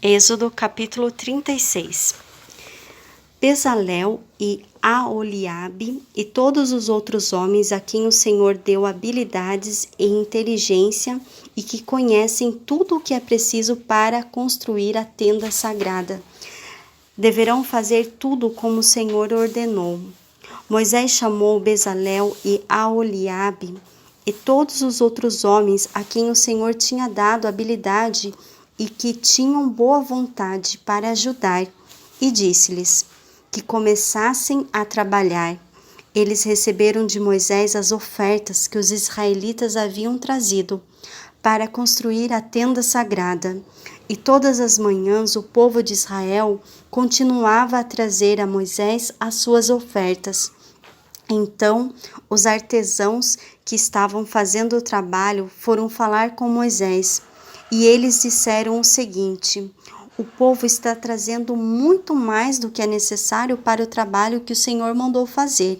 Êxodo capítulo 36. Bezalel e Aholiabe e todos os outros homens a quem o Senhor deu habilidades e inteligência e que conhecem tudo o que é preciso para construir a tenda sagrada, deverão fazer tudo como o Senhor ordenou. Moisés chamou Bezalel e Aholiabe e todos os outros homens a quem o Senhor tinha dado habilidade e que tinham boa vontade para ajudar, e disse-lhes que começassem a trabalhar. Eles receberam de Moisés as ofertas que os israelitas haviam trazido para construir a tenda sagrada. E todas as manhãs o povo de Israel continuava a trazer a Moisés as suas ofertas. Então, os artesãos que estavam fazendo o trabalho foram falar com Moisés, e eles disseram o seguinte: o povo está trazendo muito mais do que é necessário para o trabalho que o Senhor mandou fazer.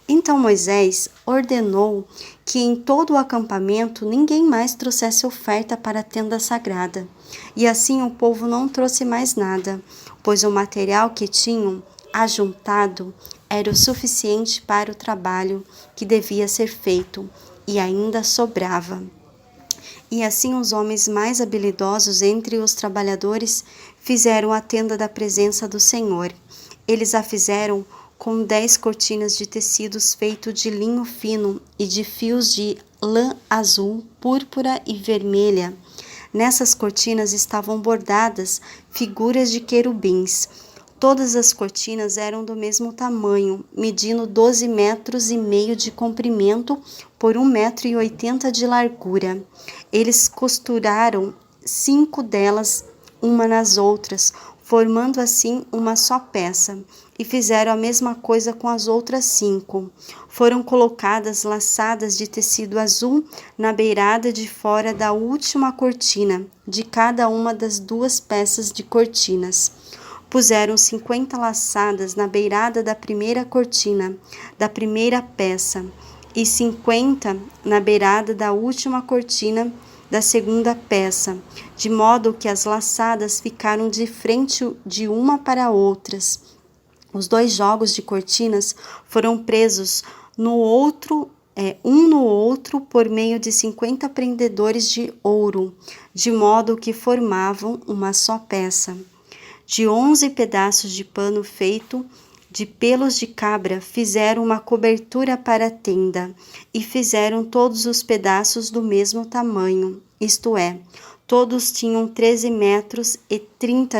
Então Moisés ordenou que em todo o acampamento ninguém mais trouxesse oferta para a tenda sagrada. E assim o povo não trouxe mais nada, pois o material que tinham ajuntado era o suficiente para o trabalho que devia ser feito, e ainda sobrava. E assim os homens mais habilidosos entre os trabalhadores fizeram a tenda da presença do Senhor. Eles a fizeram com 10 cortinas de tecidos feito de linho fino e de fios de lã azul, púrpura e vermelha. Nessas cortinas estavam bordadas figuras de querubins. Todas as cortinas eram do mesmo tamanho, medindo 12,5 metros de comprimento por 1,80 metros de largura. Eles costuraram 5 delas uma nas outras, formando assim uma só peça, e fizeram a mesma coisa com as outras 5. Foram colocadas laçadas de tecido azul na beirada de fora da última cortina, de cada uma das 2 peças de cortinas. Puseram 50 laçadas na beirada da primeira cortina, da primeira peça, e 50 na beirada da última cortina da segunda peça, de modo que as laçadas ficaram de frente de uma para outras. Os 2 jogos de cortinas foram presos um no outro por meio de 50 prendedores de ouro, de modo que formavam uma só peça. De 11 pedaços de pano feito de pelos de cabra fizeram uma cobertura para a tenda, e fizeram todos os pedaços do mesmo tamanho, isto é, todos tinham 13,30 metros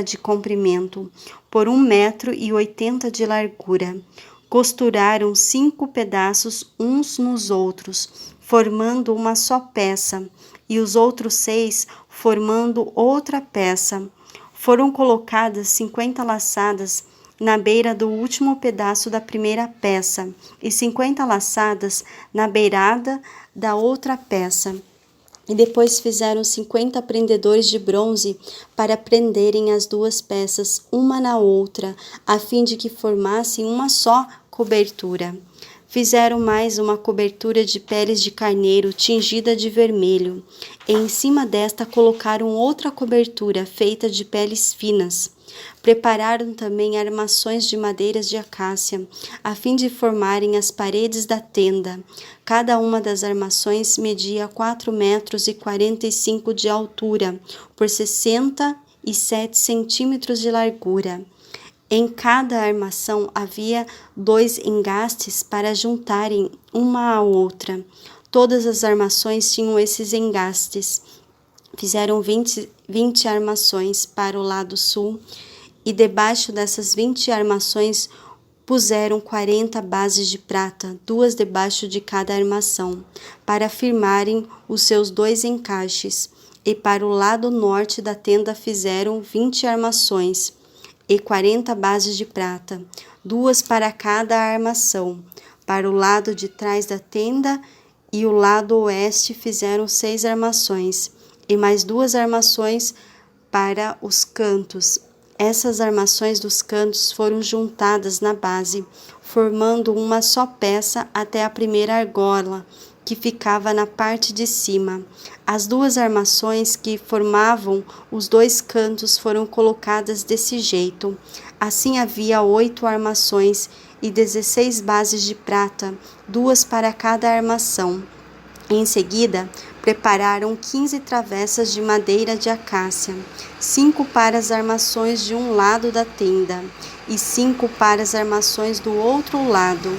de comprimento, por 1,80 metro de largura. Costuraram 5 pedaços uns nos outros, formando uma só peça, e os outros 6 formando outra peça. Foram colocadas 50 laçadas na beira do último pedaço da primeira peça e 50 laçadas na beirada da outra peça. E depois fizeram 50 prendedores de bronze para prenderem as 2 peças uma na outra, a fim de que formassem uma só cobertura. Fizeram mais uma cobertura de peles de carneiro tingida de vermelho, e em cima desta colocaram outra cobertura feita de peles finas. Prepararam também armações de madeiras de acácia, a fim de formarem as paredes da tenda. Cada uma das armações media 4,45 metros de altura, por 67 centímetros de largura. Em cada armação havia 2 engastes para juntarem uma à outra. Todas as armações tinham esses engastes. Fizeram 20 armações para o lado sul, e debaixo dessas 20 armações puseram 40 bases de prata, 2 debaixo de cada armação, para firmarem os seus 2 encaixes. E para o lado norte da tenda fizeram 20 armações e 40 bases de prata, 2 para cada armação. Para o lado de trás da tenda e o lado oeste fizeram 6 armações, e mais 2 armações para os cantos. Essas armações dos cantos foram juntadas na base, formando uma só peça até a primeira argola, que ficava na parte de cima. As 2 armações que formavam os 2 cantos foram colocadas desse jeito. Assim havia 8 armações e 16 bases de prata, 2 para cada armação. Em seguida, prepararam 15 travessas de madeira de acácia, 5 para as armações de um lado da tenda, e 5 para as armações do outro lado,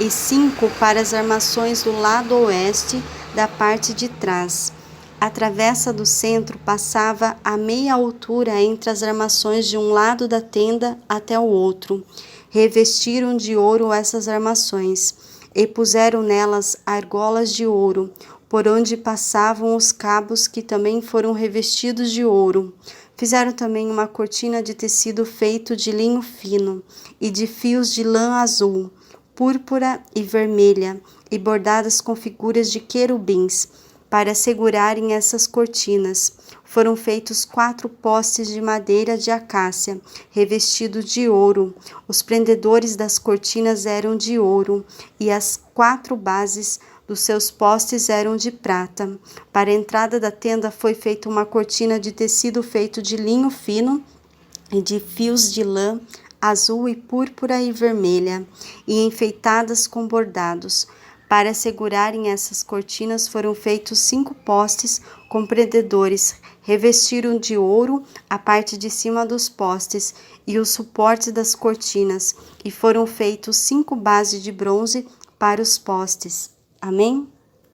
e 5 para as armações do lado oeste da parte de trás. A travessa do centro passava a meia altura entre as armações de um lado da tenda até o outro. Revestiram de ouro essas armações, e puseram nelas argolas de ouro, por onde passavam os cabos, que também foram revestidos de ouro. Fizeram também uma cortina de tecido feito de linho fino e de fios de lã azul, púrpura e vermelha, e bordadas com figuras de querubins, para segurarem essas cortinas. Foram feitos 4 postes de madeira de acácia, revestidos de ouro. Os prendedores das cortinas eram de ouro, e as 4 bases dos seus postes eram de prata. Para a entrada da tenda foi feita uma cortina de tecido feito de linho fino e de fios de lã azul e púrpura e vermelha, e enfeitadas com bordados. Para segurarem essas cortinas foram feitos 5 postes com prendedores. Revestiram de ouro a parte de cima dos postes e os suportes das cortinas, e foram feitos 5 bases de bronze para os postes. Amém?